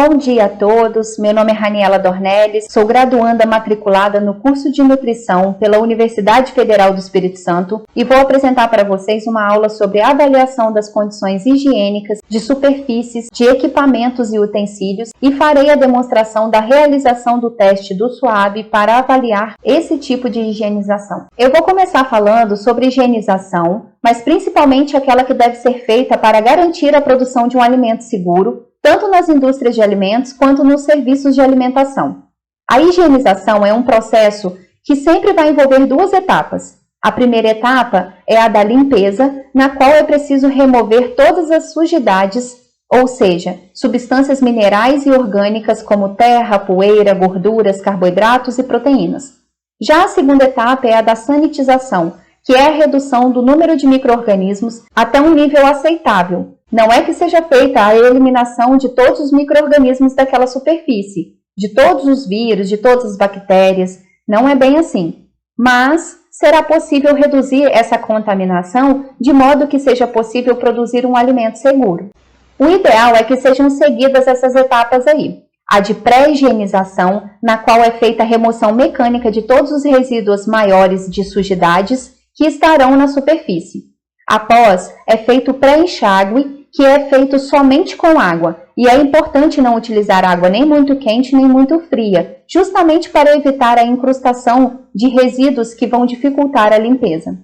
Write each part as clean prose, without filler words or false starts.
Bom dia a todos, meu nome é Raniela Dornelles, sou graduanda matriculada no curso de Nutrição pela Universidade Federal do Espírito Santo e vou apresentar para vocês uma aula sobre a avaliação das condições higiênicas de superfícies, de equipamentos e utensílios e farei a demonstração da realização do teste do SWAB para avaliar esse tipo de higienização. Eu vou começar falando sobre higienização, mas principalmente aquela que deve ser feita para garantir a produção de um alimento seguro, tanto nas indústrias de alimentos quanto nos serviços de alimentação. A higienização é um processo que sempre vai envolver duas etapas. A primeira etapa é a da limpeza, na qual é preciso remover todas as sujidades, ou seja, substâncias minerais e orgânicas como terra, poeira, gorduras, carboidratos e proteínas. Já a segunda etapa é a da sanitização, que é a redução do número de micro-organismos até um nível aceitável. Não é que seja feita a eliminação de todos os micro-organismos daquela superfície, de todos os vírus, de todas as bactérias, não é bem assim. Mas será possível reduzir essa contaminação de modo que seja possível produzir um alimento seguro. O ideal é que sejam seguidas essas etapas aí. A de pré-higienização, na qual é feita a remoção mecânica de todos os resíduos maiores de sujidades que estarão na superfície. Após, é feito o pré-enxágue, que é feito somente com água, e é importante não utilizar água nem muito quente nem muito fria, justamente para evitar a incrustação de resíduos que vão dificultar a limpeza.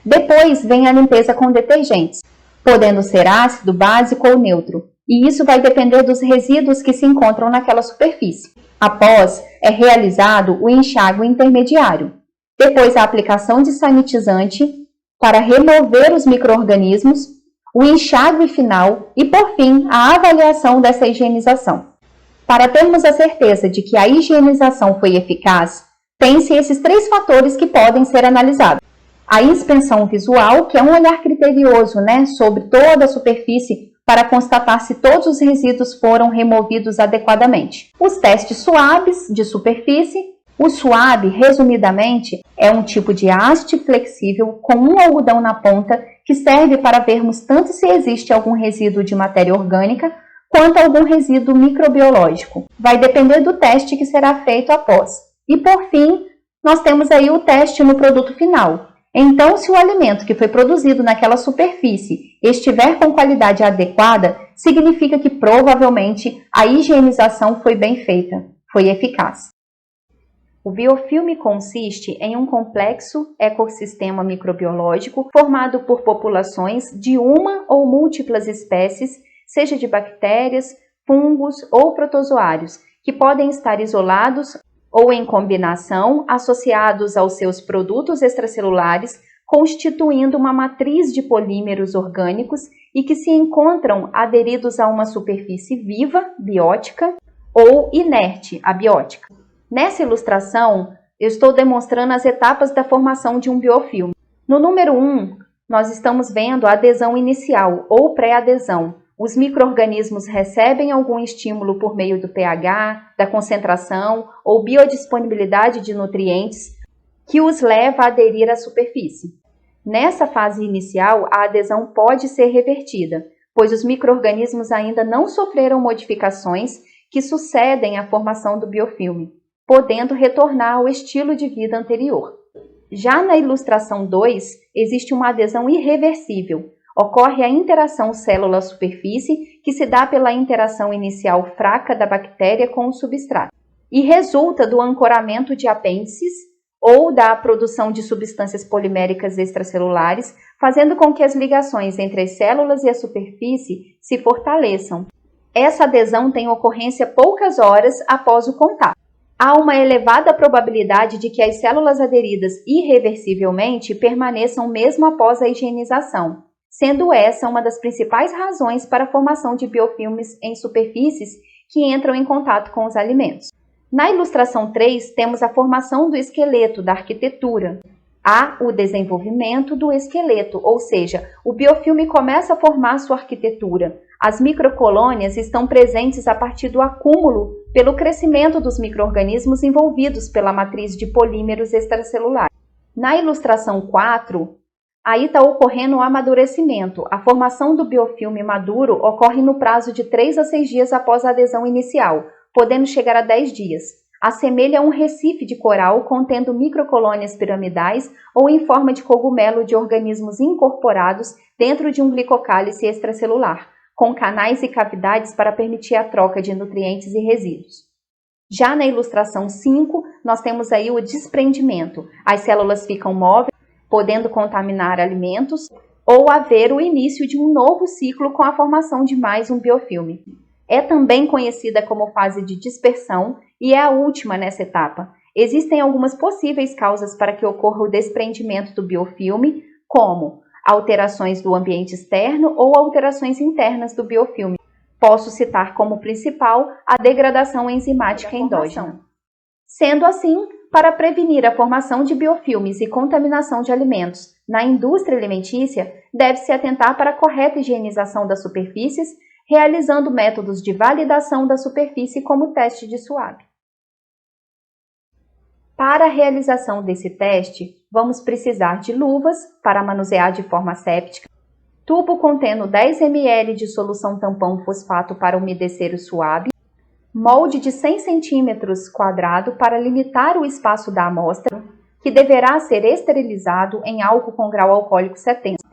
Depois vem a limpeza com detergentes, podendo ser ácido, básico ou neutro, e isso vai depender dos resíduos que se encontram naquela superfície. Após, é realizado o enxágue intermediário. Depois a aplicação de sanitizante para remover os micro-organismos, o enxágue final e, por fim, a avaliação dessa higienização. Para termos a certeza de que a higienização foi eficaz, tem-se esses três fatores que podem ser analisados. A inspeção visual, que é um olhar criterioso, sobre toda a superfície para constatar se todos os resíduos foram removidos adequadamente. Os testes SWABs de superfície. O SWAB, resumidamente, é um tipo de haste flexível com um algodão na ponta que serve para vermos tanto se existe algum resíduo de matéria orgânica quanto algum resíduo microbiológico. Vai depender do teste que será feito após. E, por fim, nós temos aí o teste no produto final. Então, se o alimento que foi produzido naquela superfície estiver com qualidade adequada, significa que provavelmente a higienização foi bem feita, foi eficaz. O biofilme consiste em um complexo ecossistema microbiológico formado por populações de uma ou múltiplas espécies, seja de bactérias, fungos ou protozoários, que podem estar isolados ou em combinação associados aos seus produtos extracelulares, constituindo uma matriz de polímeros orgânicos e que se encontram aderidos a uma superfície viva, biótica, ou inerte, abiótica. Nessa ilustração, eu estou demonstrando as etapas da formação de um biofilme. No número 1, nós estamos vendo a adesão inicial ou pré-adesão. Os micro-organismos recebem algum estímulo por meio do pH, da concentração ou biodisponibilidade de nutrientes que os leva a aderir à superfície. Nessa fase inicial, a adesão pode ser revertida, pois os micro-organismos ainda não sofreram modificações que sucedem à formação do biofilme, podendo retornar ao estilo de vida anterior. Já na ilustração 2, existe uma adesão irreversível. Ocorre a interação célula-superfície, que se dá pela interação inicial fraca da bactéria com o substrato, e resulta do ancoramento de apêndices ou da produção de substâncias poliméricas extracelulares, fazendo com que as ligações entre as células e a superfície se fortaleçam. Essa adesão tem ocorrência poucas horas após o contato. Há uma elevada probabilidade de que as células aderidas irreversivelmente permaneçam mesmo após a higienização, sendo essa uma das principais razões para a formação de biofilmes em superfícies que entram em contato com os alimentos. Na ilustração 3, temos a formação do esqueleto da arquitetura. Há o desenvolvimento do esqueleto, ou seja, o biofilme começa a formar sua arquitetura. As microcolônias estão presentes a partir do acúmulo pelo crescimento dos micro-organismos envolvidos pela matriz de polímeros extracelulares. Na ilustração 4, Aí está ocorrendo o amadurecimento. A formação do biofilme maduro ocorre no prazo de 3 a 6 dias após a adesão inicial, podendo chegar a 10 dias. Assemelha a um recife de coral contendo microcolônias piramidais ou em forma de cogumelo de organismos incorporados dentro de um glicocálice extracelular, com canais e cavidades para permitir a troca de nutrientes e resíduos. Já na ilustração 5, nós temos aí o desprendimento. As células ficam móveis, podendo contaminar alimentos ou haver o início de um novo ciclo com a formação de mais um biofilme. É também conhecida como fase de dispersão e é a última nessa etapa. Existem algumas possíveis causas para que ocorra o desprendimento do biofilme, como alterações do ambiente externo ou alterações internas do biofilme. Posso citar como principal a degradação enzimática endógena. Sendo assim, para prevenir a formação de biofilmes e contaminação de alimentos na indústria alimentícia, deve-se atentar para a correta higienização das superfícies, realizando métodos de validação da superfície como teste de SWAB. Para a realização desse teste, vamos precisar de luvas para manusear de forma séptica, tubo contendo 10 ml de solução tampão fosfato para umedecer o SWAB, molde de 100 cm² para limitar o espaço da amostra, que deverá ser esterilizado em álcool com grau alcoólico 70.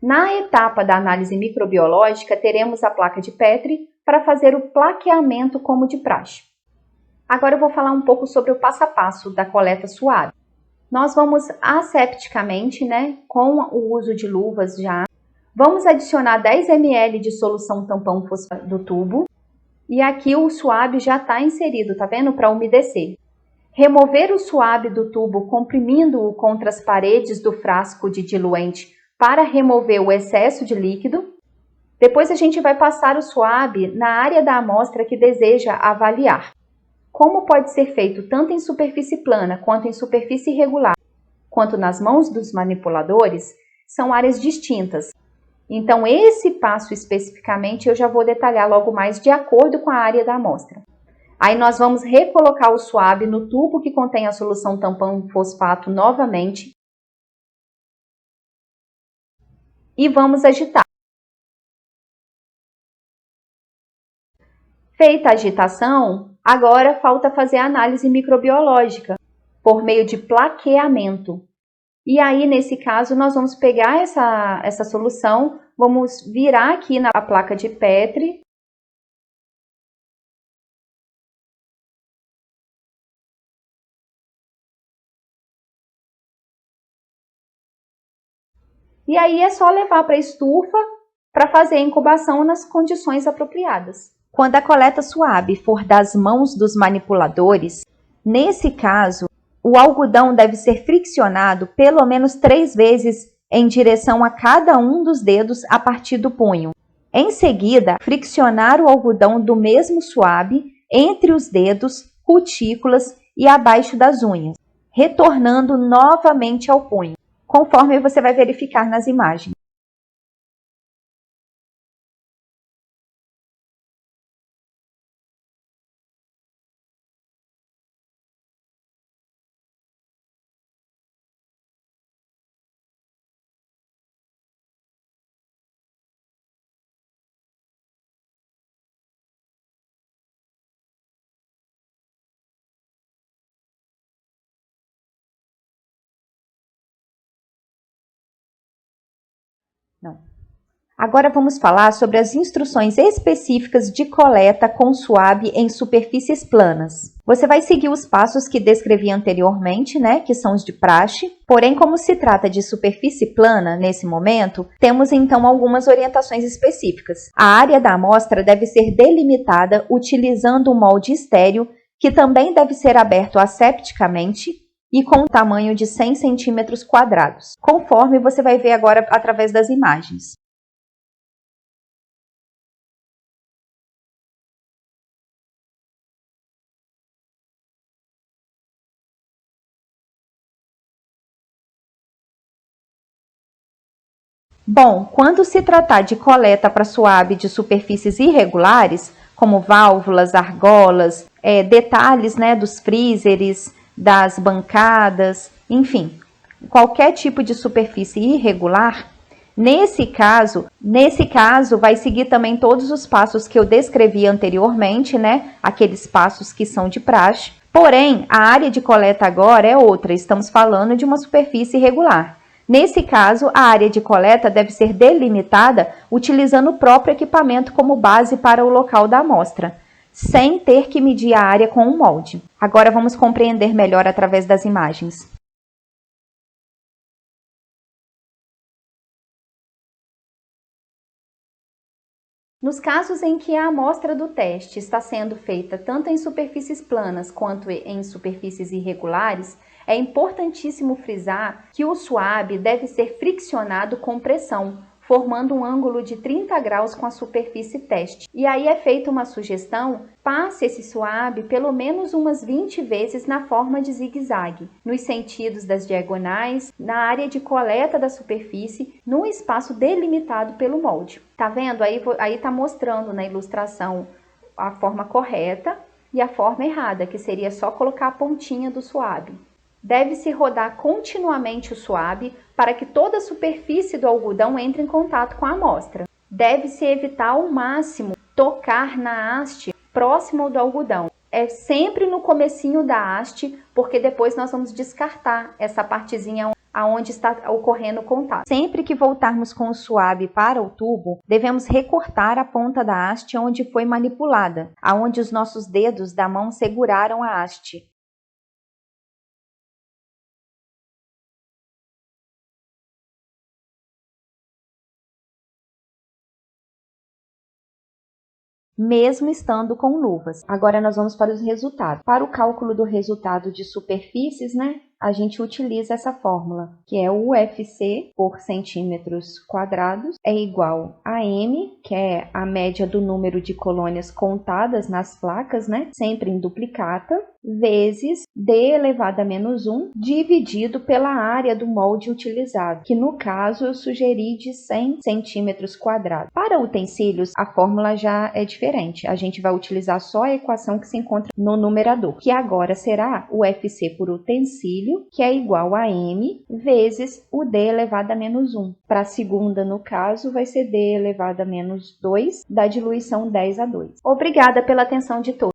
Na etapa da análise microbiológica, teremos a placa de Petri para fazer o plaqueamento como de praxe. Agora eu vou falar um pouco sobre o passo a passo da coleta SWAB. Nós vamos asepticamente, com o uso de luvas já, vamos adicionar 10 ml de solução tampão fosfato do tubo e aqui o SWAB já está inserido, tá vendo? Para umedecer. Remover o SWAB do tubo comprimindo-o contra as paredes do frasco de diluente para remover o excesso de líquido. Depois a gente vai passar o SWAB na área da amostra que deseja avaliar. Como pode ser feito tanto em superfície plana quanto em superfície irregular, quanto nas mãos dos manipuladores, são áreas distintas. Então, esse passo especificamente eu já vou detalhar logo mais de acordo com a área da amostra. Aí nós vamos recolocar o SWAB no tubo que contém a solução tampão fosfato novamente e vamos agitar. Feita a agitação, agora falta fazer a análise microbiológica por meio de plaqueamento. E aí, nesse caso, nós vamos pegar essa solução, vamos virar aqui na placa de Petri. E aí é só levar para a estufa para fazer a incubação nas condições apropriadas. Quando a coleta SWAB for das mãos dos manipuladores, nesse caso, o algodão deve ser friccionado pelo menos 3 vezes em direção a cada um dos dedos a partir do punho. Em seguida, friccionar o algodão do mesmo SWAB entre os dedos, cutículas e abaixo das unhas, retornando novamente ao punho, conforme você vai verificar nas imagens. Não. Agora vamos falar sobre as instruções específicas de coleta com SWAB em superfícies planas. Você vai seguir os passos que descrevi anteriormente, que são os de praxe. Porém, como se trata de superfície plana nesse momento, temos então algumas orientações específicas. A área da amostra deve ser delimitada utilizando um molde estéreo, que também deve ser aberto asepticamente e com um tamanho de 100 centímetros quadrados, conforme você vai ver agora através das imagens. Bom, quando se tratar de coleta para SWAB de superfícies irregulares, como válvulas, argolas, detalhes dos freezers, das bancadas, enfim, qualquer tipo de superfície irregular, nesse caso vai seguir também todos os passos que eu descrevi anteriormente, né? Aqueles passos que são de praxe. Porém, a área de coleta agora é outra, estamos falando de uma superfície irregular. Nesse caso, a área de coleta deve ser delimitada utilizando o próprio equipamento como base para o local da amostra, sem ter que medir a área com um molde. Agora vamos compreender melhor através das imagens. Nos casos em que a amostra do teste está sendo feita tanto em superfícies planas quanto em superfícies irregulares, é importantíssimo frisar que o suave deve ser friccionado com pressão, formando um ângulo de 30 graus com a superfície teste. E aí é feita uma sugestão: passe esse suave pelo menos umas 20 vezes na forma de zigue-zague, nos sentidos das diagonais, na área de coleta da superfície, no espaço delimitado pelo molde. Tá vendo? Aí tá mostrando na ilustração a forma correta e a forma errada, que seria só colocar a pontinha do suave. Deve-se rodar continuamente o suave para que toda a superfície do algodão entre em contato com a amostra. Deve-se evitar ao máximo tocar na haste próxima do algodão. É sempre no comecinho da haste, porque depois nós vamos descartar essa partezinha aonde está ocorrendo o contato. Sempre que voltarmos com o suave para o tubo, devemos recortar a ponta da haste onde foi manipulada, aonde os nossos dedos da mão seguraram a haste. Mesmo estando com luvas. Agora nós vamos para os resultados. Para o cálculo do resultado de superfícies, né, a gente utiliza essa fórmula, que é o UFC por centímetros quadrados é igual a M, que é a média do número de colônias contadas nas placas, né, sempre em duplicata, vezes D elevado a menos 1, dividido pela área do molde utilizado, que no caso eu sugeri de 100 centímetros quadrados. Para utensílios, a fórmula já é diferente. A gente vai utilizar só a equação que se encontra no numerador, que agora será o FC por utensílio, que é igual a M vezes o D elevado a menos 1. Para a segunda, no caso, vai ser D elevado a menos 2 da diluição 10 a 2. Obrigada pela atenção de todos.